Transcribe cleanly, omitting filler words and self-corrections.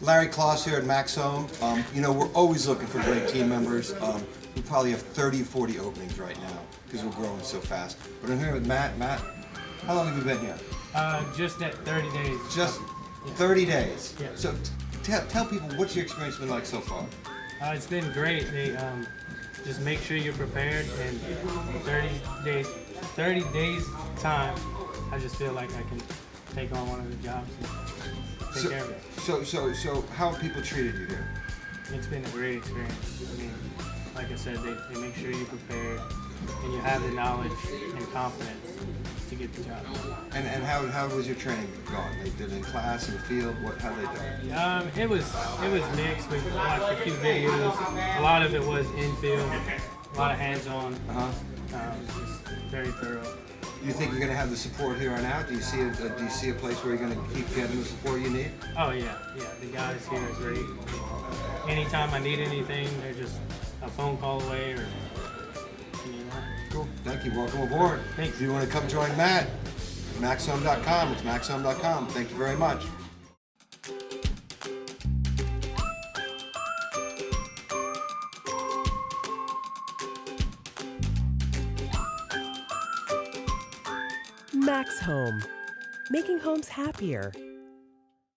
Larry Kloss here at MaxHome. We're always looking for great team members. We probably have 30, 40 openings right now because we're growing so fast. But I'm here with Matt. Matt, how long have you been here? Just at 30 days. Just 30 days. Yeah. So tell people, what's your experience been like so far? It's been great. They just make sure you're prepared, and 30 days time, I just feel like I can take on one of the jobs and take care of it. So how have people treated you here? It's been a great experience. I mean, like I said, they make sure you're prepared and you have the knowledge and confidence to get the job. And how was your training going? They did it in class, in the field. How they did it? It was mixed. We watched a few videos. A lot of it was in-field, a lot of hands-on. Just very thorough. Do you think you're going to have the support here on out? Do you see a place where you're going to keep getting the support you need? Oh yeah. The guys here are great. Anytime I need anything, they're just a phone call away or. Cool. Thank you. Welcome aboard. Thanks. If you want to come join Matt, MaxHome.com. It's MaxHome.com. Thank you very much. Max Home, making homes happier.